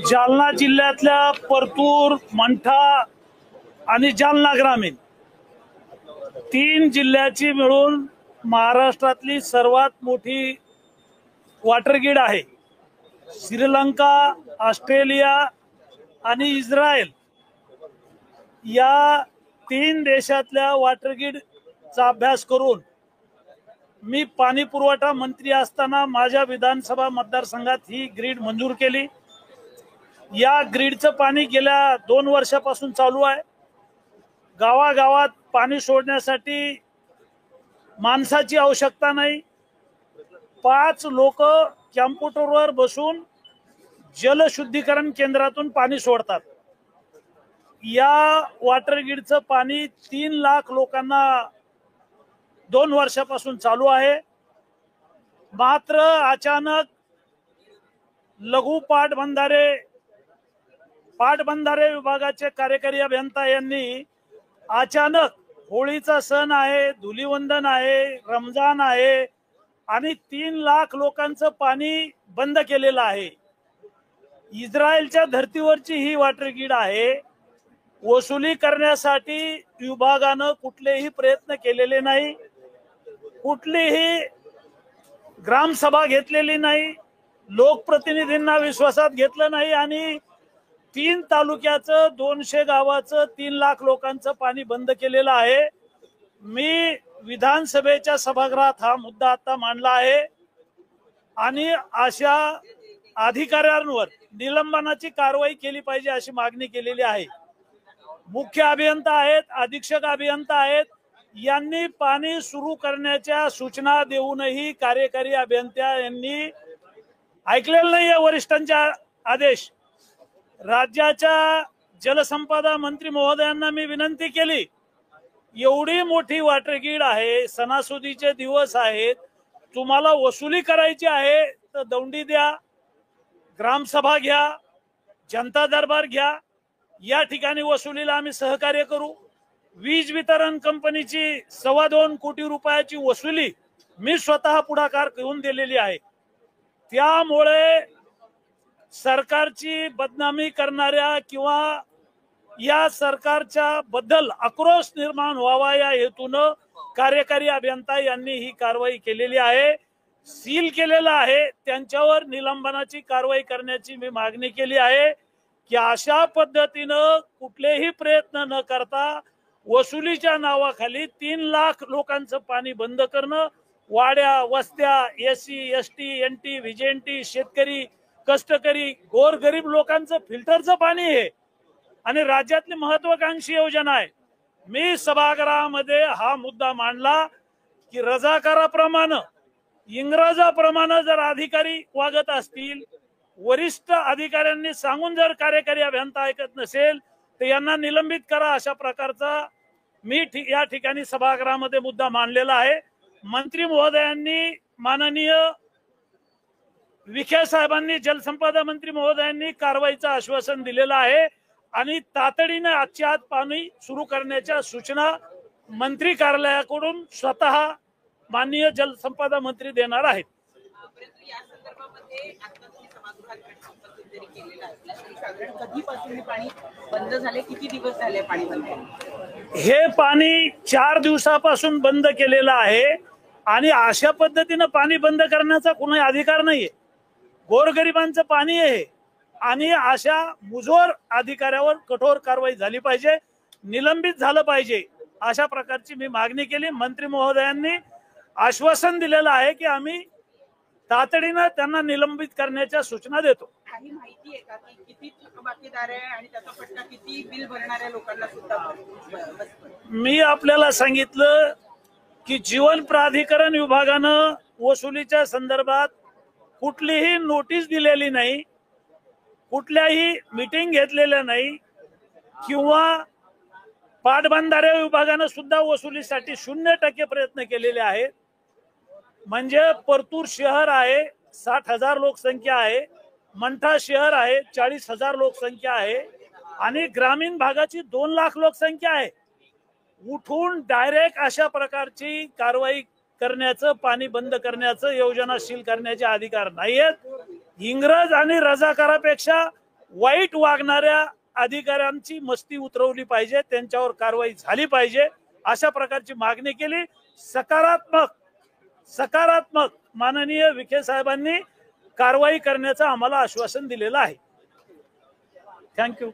जालना जिल्ह्यातल्या परतूर, मंठा आणि जालना ग्रामीण 3 जिल्ह्याची मिळून महाराष्ट्रातली सर्वात मोठी वॉटर ग्रीड आहे। श्रीलंका, ऑस्ट्रेलिया आणि इस्रायल या 3 देशातल्या वॉटर ग्रीडचा अभ्यास करून मी पाणी पुरवठा मंत्री असताना माझ्या विधानसभा मतदारसंघात ही ग्रीड मंजूर केली। या ग्रीडचं पाणी गेल्या 2 वर्षापासून चालू आहे। गावागावात पाणी सोडण्यासाठी माणसाची आवश्यकता नाही, 5 लोक कॅम्प्युटरवर बसून जलशुद्धीकरण केंद्रातून पाणी सोडतात। या वॉटर ग्रीडचं पाणी 3 लाख लोकांना 2 वर्षापासून चालू आहे। मात्र अचानक लघु पाटबंधारे विभागाचे कार्यकारी अभियंता यांनी अचानक होळीचा सण आहे, धुलीवंदन आहे, रमजान आहे आणि 3 लाख लोकांचं पाणी बंद केलेलं आहे। इस्रायलच्या धर्तीवरची ही वॉटर ग्रीड आहे। वसुली करण्यासाठी विभागानं कुठलेही प्रयत्न केलेले नाही, कुठलीही ग्रामसभा घेतलेली नाही, लोकप्रतिनिधींना विश्वासात घेतलं नाही आणि 3 तालुक्याचं 200 गावाचं 3 लाख लोकांचं पाणी बंद केलेलं आहे। मी विधानसभेच्या सभागृहात हा मुद्दा आता मांडला आहे आणि अशा अधिकाऱ्यांवर निलंबनाची कारवाई केली पाहिजे अशी मागणी केलेली आहे। मुख्य अभियंता आहेत, अधीक्षक अभियंता आहेत, यांनी पाणी सुरू करण्याच्या सूचना देऊनही कार्यकारी अभियंता यांनी ऐकलेलं नाही वरिष्ठांचा आदेश। राज्याच्या जलसंपदा मंत्री महोदयांना मी विनंती केली, एवढी मोठी वॉटर ग्रीड आहे, सणासुदीचे दिवस आहेत, तुम्हाला वसुली करायची आहे तर दौंडी द्या, ग्रामसभा घ्या, जनता दरबार घ्या, या ठिकाणी वसुलीला आम्ही सहकार्य करू। वीज वितरण कंपनीची 2.25 कोटी रुपयाची वसुली मी स्वतः पुढाकार घेऊन दिलेली आहे। त्यामुळे सरकारची बदनामी करणाऱ्या किंवा या सरकारच्या बद्दल आक्रोश निर्माण व्हावा या हेतूनं कार्यकारी अभियंता यांनी ही कारवाई केलेली आहे, सील केलेला आहे। त्यांच्यावर निलंबनाची कारवाई करण्याची मी मागणी केली आहे की अशा पद्धतीनं कुठलेही प्रयत्न न करता वसुलीच्या नावाखाली 3 लाख लोकांचं पाणी बंद करणं, वाड्या वस्त्या, SC ST NT VJNT शेतकरी कष्टकरी गोरगरीब लोकांचं फिल्टरचं पाणी आहे आणि राज्यातली महत्वाकांक्षी योजना आहे। मी सभागृहामध्ये हा मुद्दा मांडला की रजाकाराप्रमाणे इंग्रजाप्रमाणे जर अधिकारी वागत असतील, वरिष्ठ अधिकाऱ्यांनी सांगून जर कार्यकारी अभियंता ऐकत नसेल तर यांना निलंबित करा, अशा प्रकारचा मी या ठिकाणी सभागृहामध्ये मुद्दा मांडलेला आहे। मंत्री महोदयांनी, माननीय विखे साहेबांनी, जलसंपदा मंत्री महोदयांनी कारवाईचं आश्वासन दिलेलं आहे आणि तातडीने आजच्या आज पाणी सुरू करण्याच्या सूचना मंत्री कार्यालयाकडून स्वतः माननीय जलसंपदा मंत्री देणार आहेत। हे पाणी 4 दिवसापासून बंद केलेलं आहे आणि अशा पद्धतीने पाणी बंद करण्याचा कोणी अधिकार नाहीये। गोरगरिबांचं पाणी आहे आणि अशा मुजोर अधिकाऱ्यावर कठोर कारवाई झाली पाहिजे, निलंबित झालं पाहिजे, अशा प्रकारची मी मागणी केली। मंत्री महोदयांनी आश्वासन दिलेलं आहे की आम्ही तातडीने त्यांना निलंबित करण्याच्या सूचना देतो। काही माहिती आहे का की किती थकबाकीदार आहे आणि त्याचा फटका किती बिल भरणाऱ्या लोकांना सुद्धा? मी आपल्याला सांगितलं की जीवन प्राधिकरण विभागानं वसुलीच्या संदर्भात कुठलीही नोटीस दिलेली नाही, कुठल्याही मीटिंग घेतलेल्या नाही किंवा पाटबंधारे विभागानं सुद्धा वसुलीसाठी 0% प्रयत्न केलेले आहेत। म्हणजे परतूर शहर आहे, 60,000 लोकसंख्या आहे, मंठा शहर आहे, 40,000 लोकसंख्या आहे आणि ग्रामीण भागाची 2 लाख लोकसंख्या आहे. उठून डायरेक्ट अशा प्रकारची कारवाई करण्याचं, पाणी बंद करण्याचं, योजना सील करण्याचे अधिकार नाहीयेत. इंग्रज आणि रजाकारापेक्षा वाईट वागणाऱ्या अधिकाऱ्यांची मस्ती उतरवली पाहिजे, त्यांच्यावर कारवाई झाली पाहिजे, अशा प्रकारची मागणी केली. सकारात्मक माननीय विखे साहेबांनी कारवाई करण्याचं आम्हाला आश्वासन दिलेलं आहे. थँक्यू.